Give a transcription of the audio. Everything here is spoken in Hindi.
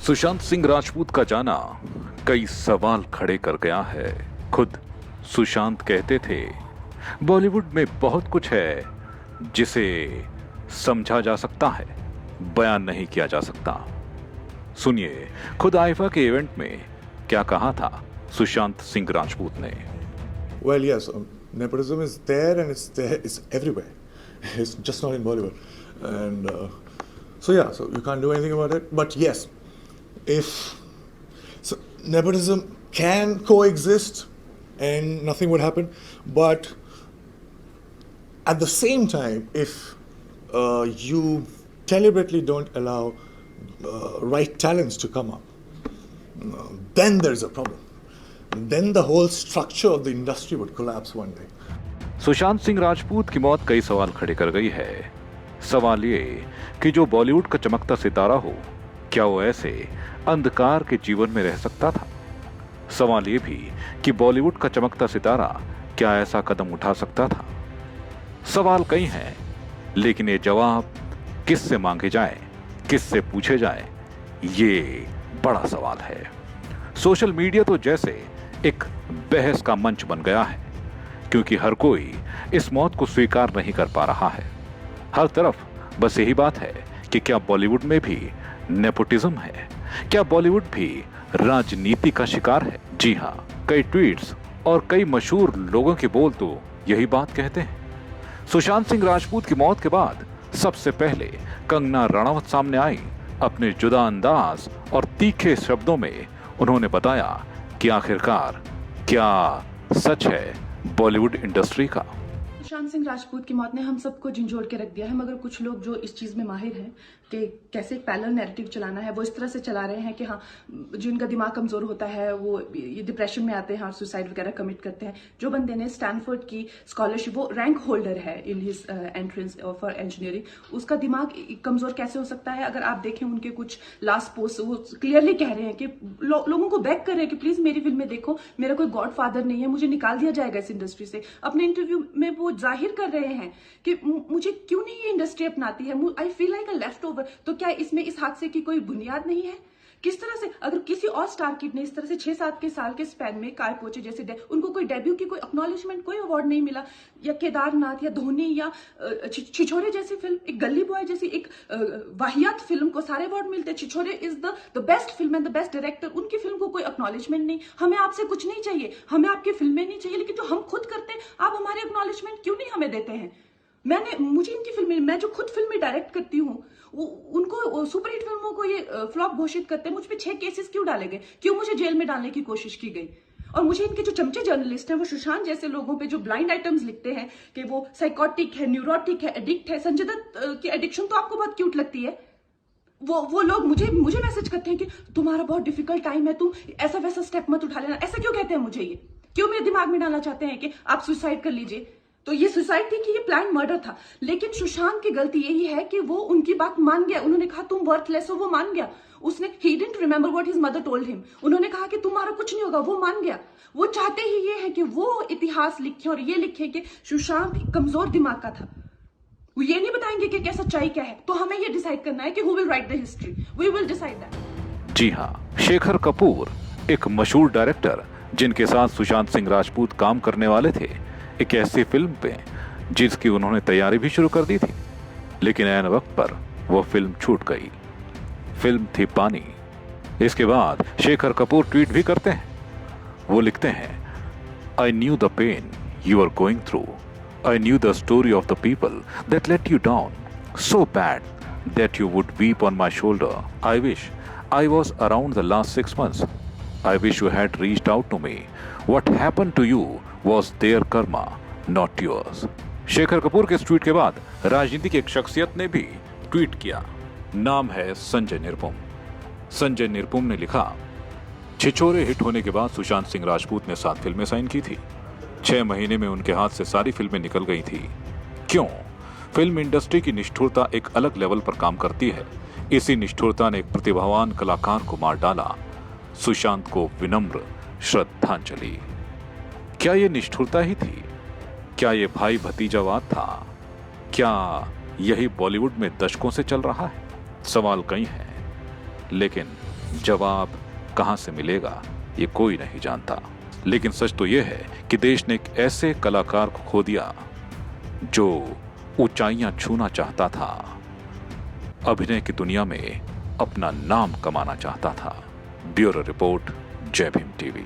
सुशांत सिंह राजपूत का जाना कई सवाल खड़े कर गया है। खुद सुशांत कहते थे, बॉलीवुड में बहुत कुछ है जिसे समझा जा सकता है, बयान नहीं किया जा सकता। सुनिए खुद आईफा के इवेंट में क्या कहा था सुशांत सिंह राजपूत ने। Well, yes, nepotism is there and it's everywhere. It's just not in Bollywood. And so you can't do anything about it. But yes, so nepotism can coexist and nothing would happen. But at the same time, if you deliberately don't allow right talents to come up, then there's a problem. Then the whole structure of the industry would collapse one day. Sushant Singh Rajput की मौत कई सवाल खड़े कर गई है। सवाल ये कि जो बॉलीवुड का चमकता सितारा हो, क्या वो ऐसे अंधकार के जीवन में रह सकता था? सवाल ये भी कि बॉलीवुड का चमकता सितारा क्या ऐसा कदम उठा सकता था? सवाल कई हैं, लेकिन ये जवाब किससे मांगे जाए, किससे पूछे जाए, ये बड़ा सवाल है। सोशल मीडिया तो जैसे एक बहस का मंच बन गया है, क्योंकि हर कोई इस मौत को स्वीकार नहीं कर पा रहा है। हर तरफ बस यही बात है कि क्या बॉलीवुड में भी नेपोटिज्म है? क्या बॉलीवुड भी राजनीति का शिकार है? जी हाँ, कई ट्वीट्स और कई मशहूर लोगों के बोल तो यही बात कहते हैं। सुशांत सिंह राजपूत की मौत के बाद सबसे पहले कंगना रणावत सामने आई। अपने जुदा अंदाज और तीखे शब्दों में उन्होंने बताया कि आखिरकार क्या सच है बॉलीवुड इंडस्ट्री का। सुशांत सिंह राजपूत की मौत ने हम सबको झंझोड़ के रख दिया है, मगर कुछ लोग जो इस चीज में माहिर हैं कि कैसे एक पैरेलल नैरेटिव चलाना है, वो इस तरह से चला रहे हैं कि हाँ, जिनका दिमाग कमजोर होता है वो ये डिप्रेशन में आते हैं और सुसाइड वगैरह कमिट करते हैं। जो बंदे ने स्टैनफोर्ड की स्कॉलरशिप, वो रैंक होल्डर है in his entrance for engineering, उसका दिमाग कमजोर कैसे हो सकता है? अगर आप देखें उनके कुछ लास्ट पोस्ट, वो क्लियरली कह रहे हैं कि लोगों को बैक कर रहे हैं कि प्लीज मेरी फिल्में देखो, मेरा कोई गॉड फादर नहीं है, मुझे निकाल दिया जाएगा इस इंडस्ट्री से। अपने इंटरव्यू में वो जाहिर कर रहे हैं कि मुझे क्यों नहीं ये इंडस्ट्री अपनाती है, I feel like a left over. तो क्या इसमें इस हादसे की कोई बुनियाद नहीं है? किस तरह से अगर किसी और स्टार किड ने इस तरह से 6-7 के साल के स्पैन में काय पोचे जैसे उनको कोई डेब्यू की कोई एक्नॉलेजमेंट, कोई अवार्ड नहीं मिला, या केदारनाथ या धोनी या छिछोरे जैसी फिल्म, एक गली बॉय जैसी एक वाहियात फिल्म को सारे अवार्ड मिलते, Chhichhore is the best film and the best director, उनकी फिल्म को कोई एक्नॉलेजमेंट नहीं। हमें आपसे कुछ नहीं चाहिए, हमें आपकी फिल्में नहीं चाहिए, लेकिन जो हम खुद करते हैं आप हमारे एक्नॉलेजमेंट क्यों नहीं हमें देते हैं? मुझे इनकी फिल्में, मैं जो खुद फिल्में डायरेक्ट करती हूँ, उनको सुपरहिट फिल्मों को ये फ्लॉप घोषित करते हैं। मुझ पे 6 केसेस क्यों डाले गए? क्यों मुझे जेल में डालने की कोशिश की गई? और मुझे इनके जो चमचे जर्नलिस्ट हैं, वो सुशांत जैसे लोगों पे जो ब्लाइंड आइटम्स लिखते हैं कि वो साइकोटिक है, न्यूरोटिक है, एडिक्ट है। संजय दत्त की एडिक्शन तो आपको बहुत क्यूट लगती है। वो लोग मुझे मैसेज करते हैं कि तुम्हारा बहुत डिफिकल्ट टाइम है, तुम ऐसा वैसा स्टेप मत उठा लेना। ऐसा क्यों कहते हैं मुझे? ये क्यों मेरे दिमाग में डालना चाहते हैं कि आप सुसाइड कर लीजिए? तो ये सुसाइड थी कि ये प्लान मर्डर था? लेकिन सुशांत की गलती यही है कि वो उनकी बात मान गया। उन्होंने कहा तुम वर्थलेस हो, वो मान गया। उसने he didn't remember what his mother told him. उन्होंने कहा कि तुम्हारा कुछ नहीं होगा, वो मान गया। वो चाहते ही ये है कि वो इतिहास लिखे और ये लिखे कि सुशांत कमजोर दिमाग का था। वो ये नहीं बताएंगे कि क्या सच्चाई क्या है। तो हमें ये डिसाइड करना है कि who will write the history, we will decide that. जी हाँ, शेखर कपूर एक मशहूर डायरेक्टर जिनके साथ सुशांत सिंह राजपूत काम करने वाले थे, एक ऐसी फिल्म पे जिसकी उन्होंने तैयारी भी शुरू कर दी थी, लेकिन ऐन वक्त पर वो फिल्म छूट गई। फिल्म थी पानी। इसके बाद शेखर कपूर ट्वीट भी करते हैं। वो लिखते हैं, I knew the pain you are going through, I knew the story of the people that let you down so bad that you would weep on my shoulder. I wish I was around the last 6 months. I wish you had reached out to me. What happened to you was their karma, not yours. Shekhar Kapoor के इस ट्वीट के बाद राजनीति की एक शख्सियत ने भी ट्वीट किया। नाम है संजय निरुपम। संजय निरुपम ने लिखा, छिछोरे हिट होने के बाद सुशांत सिंह राजपूत ने 7 फिल्में साइन की थी। 6 महीने में उनके हाथ से सारी फिल्में निकल गई थी। क्यों? फिल्म इंडस्ट्री की निष्ठुरता एक अलग लेवल पर काम करती है। इसी निष्ठुरता ने एक प्रतिभावान कलाकार को मार डाला। सुशांत को विनम्र श्रद्धांजलि। क्या ये निष्ठुरता ही थी? क्या ये भाई भतीजावाद था? क्या यही बॉलीवुड में दशकों से चल रहा है? सवाल कई हैं, लेकिन जवाब कहां से मिलेगा ये कोई नहीं जानता, लेकिन सच तो यह है कि देश ने एक ऐसे कलाकार को खो दिया जो ऊंचाइयां छूना चाहता था, अभिनय की दुनिया में अपना नाम कमाना चाहता था। ब्यूरो रिपोर्ट, जय भीम टीवी।